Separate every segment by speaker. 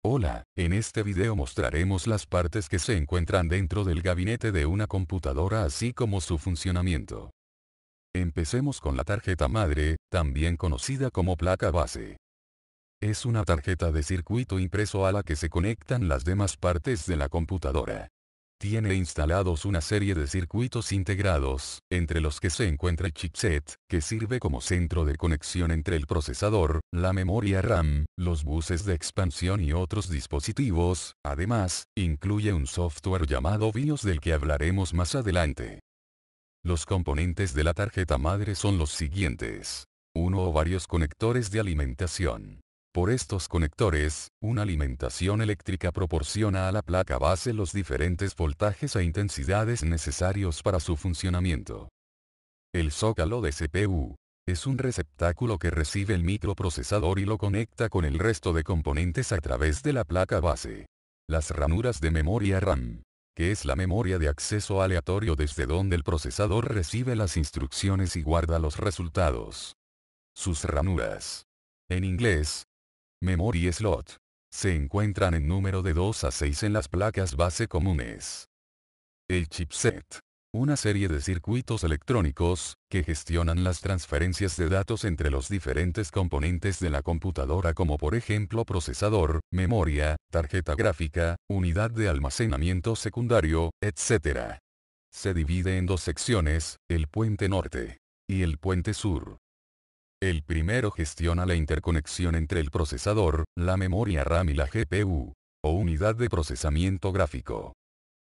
Speaker 1: Hola, en este video mostraremos las partes que se encuentran dentro del gabinete de una computadora así como su funcionamiento. Empecemos con la tarjeta madre, también conocida como placa base. Es una tarjeta de circuito impreso a la que se conectan las demás partes de la computadora. Tiene instalados una serie de circuitos integrados, entre los que se encuentra el chipset, que sirve como centro de conexión entre el procesador, la memoria RAM, los buses de expansión y otros dispositivos. Además, incluye un software llamado BIOS del que hablaremos más adelante. Los componentes de la tarjeta madre son los siguientes. Uno o varios conectores de alimentación. Por estos conectores, una alimentación eléctrica proporciona a la placa base los diferentes voltajes e intensidades necesarios para su funcionamiento. El zócalo de CPU. Es un receptáculo que recibe el microprocesador y lo conecta con el resto de componentes a través de la placa base. Las ranuras de memoria RAM, que es la memoria de acceso aleatorio desde donde el procesador recibe las instrucciones y guarda los resultados. Sus ranuras. En inglés, memory slot. Se encuentran en número de 2 a 6 en las placas base comunes. El chipset. Una serie de circuitos electrónicos, que gestionan las transferencias de datos entre los diferentes componentes de la computadora como por ejemplo procesador, memoria, tarjeta gráfica, unidad de almacenamiento secundario, etc. Se divide en dos secciones, el puente norte y el puente sur. El primero gestiona la interconexión entre el procesador, la memoria RAM y la GPU, o unidad de procesamiento gráfico.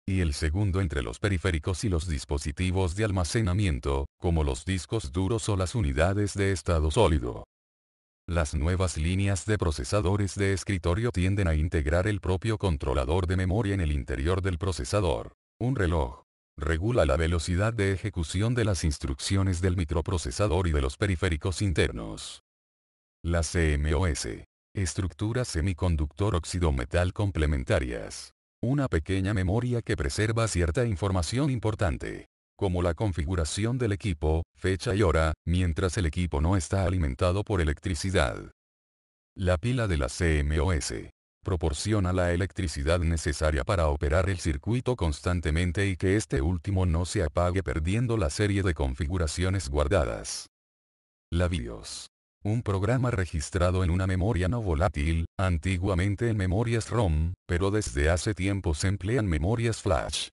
Speaker 1: Y el segundo entre los periféricos y los dispositivos de almacenamiento, como los discos duros o las unidades de estado sólido. Las nuevas líneas de procesadores de escritorio tienden a integrar el propio controlador de memoria en el interior del procesador. Un reloj regula la velocidad de ejecución de las instrucciones del microprocesador y de los periféricos internos. La CMOS. Estructuras semiconductor óxido-metal complementarias. Una pequeña memoria que preserva cierta información importante, como la configuración del equipo, fecha y hora, mientras el equipo no está alimentado por electricidad. La pila de la CMOS proporciona la electricidad necesaria para operar el circuito constantemente y que este último no se apague perdiendo la serie de configuraciones guardadas. La BIOS. Un programa registrado en una memoria no volátil, antiguamente en memorias ROM, pero desde hace tiempo se emplean memorias flash.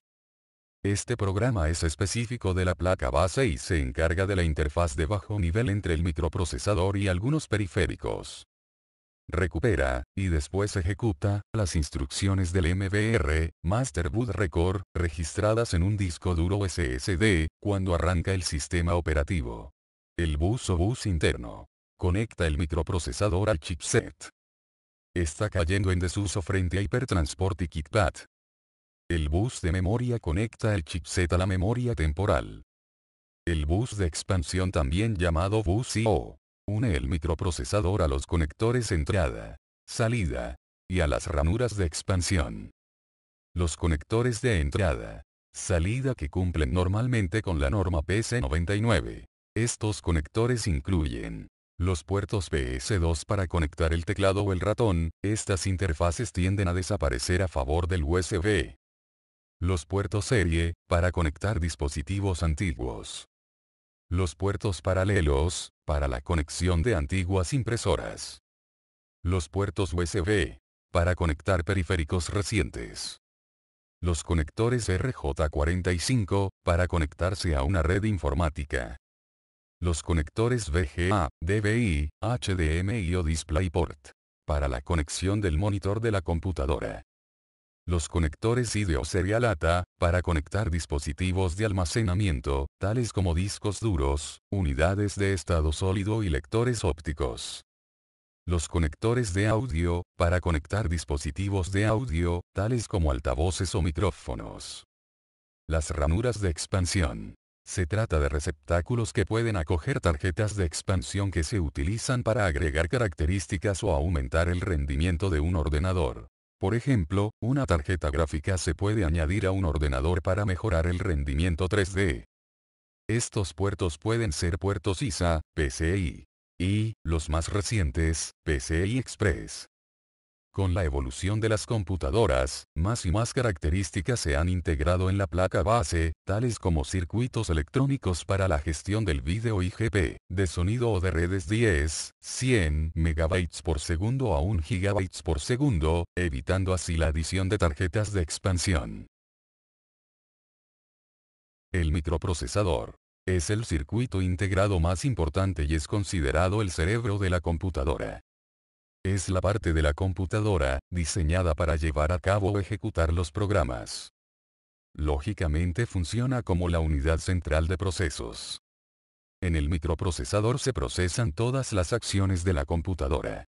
Speaker 1: Este programa es específico de la placa base y se encarga de la interfaz de bajo nivel entre el microprocesador y algunos periféricos. Recupera, y después ejecuta, las instrucciones del MBR, Master Boot Record, registradas en un disco duro SSD, cuando arranca el sistema operativo. El bus o bus interno. Conecta el microprocesador al chipset. Está cayendo en desuso frente a Hypertransport y KitKat. El bus de memoria conecta el chipset a la memoria temporal. El bus de expansión, también llamado bus I/O, une el microprocesador a los conectores entrada, salida, y a las ranuras de expansión. Los conectores de entrada, salida que cumplen normalmente con la norma PC99. Estos conectores incluyen los puertos PS2 para conectar el teclado o el ratón. Estas interfaces tienden a desaparecer a favor del USB. Los puertos serie, para conectar dispositivos antiguos. Los puertos paralelos, para la conexión de antiguas impresoras. Los puertos USB, para conectar periféricos recientes. Los conectores RJ45, para conectarse a una red informática. Los conectores VGA, DVI, HDMI o DisplayPort, para la conexión del monitor de la computadora. Los conectores I/O o Serial ATA, para conectar dispositivos de almacenamiento, tales como discos duros, unidades de estado sólido y lectores ópticos. Los conectores de audio, para conectar dispositivos de audio, tales como altavoces o micrófonos. Las ranuras de expansión. Se trata de receptáculos que pueden acoger tarjetas de expansión que se utilizan para agregar características o aumentar el rendimiento de un ordenador. Por ejemplo, una tarjeta gráfica se puede añadir a un ordenador para mejorar el rendimiento 3D. Estos puertos pueden ser puertos ISA, PCI, y, los más recientes, PCI Express. Con la evolución de las computadoras, más y más características se han integrado en la placa base, tales como circuitos electrónicos para la gestión del vídeo IGP, de sonido o de redes 10, 100 MB por segundo a 1 GB por segundo, evitando así la adición de tarjetas de expansión. El microprocesador es el circuito integrado más importante y es considerado el cerebro de la computadora. Es la parte de la computadora, diseñada para llevar a cabo o ejecutar los programas. Lógicamente funciona como la unidad central de procesos. En el microprocesador se procesan todas las acciones de la computadora.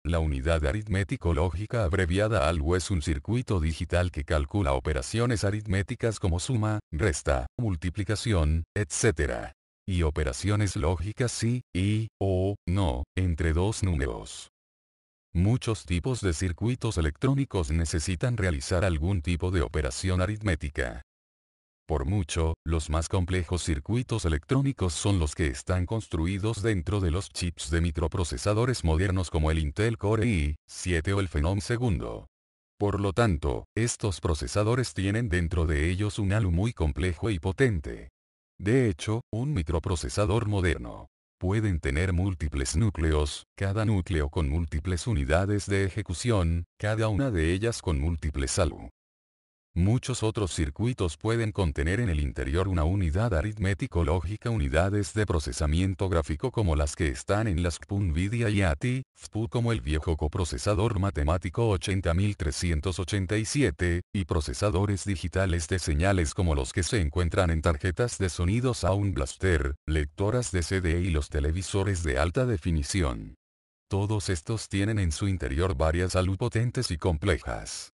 Speaker 1: La unidad aritmético-lógica abreviada ALU es un circuito digital que calcula operaciones aritméticas como suma, resta, multiplicación, etc. Y operaciones lógicas sí, y, o, no, entre dos números. Muchos tipos de circuitos electrónicos necesitan realizar algún tipo de operación aritmética. Por mucho, los más complejos circuitos electrónicos son los que están construidos dentro de los chips de microprocesadores modernos como el Intel Core i7 o el Phenom II. Por lo tanto, estos procesadores tienen dentro de ellos un ALU muy complejo y potente. De hecho, un microprocesador moderno pueden tener múltiples núcleos, cada núcleo con múltiples unidades de ejecución, cada una de ellas con múltiples ALU. Muchos otros circuitos pueden contener en el interior una unidad aritmético-lógica, unidades de procesamiento gráfico como las que están en las CPU NVIDIA y ATI, FPU como el viejo coprocesador matemático 80387, y procesadores digitales de señales como los que se encuentran en tarjetas de sonido Sound Blaster, lectoras de CD y los televisores de alta definición. Todos estos tienen en su interior varias ALU potentes y complejas.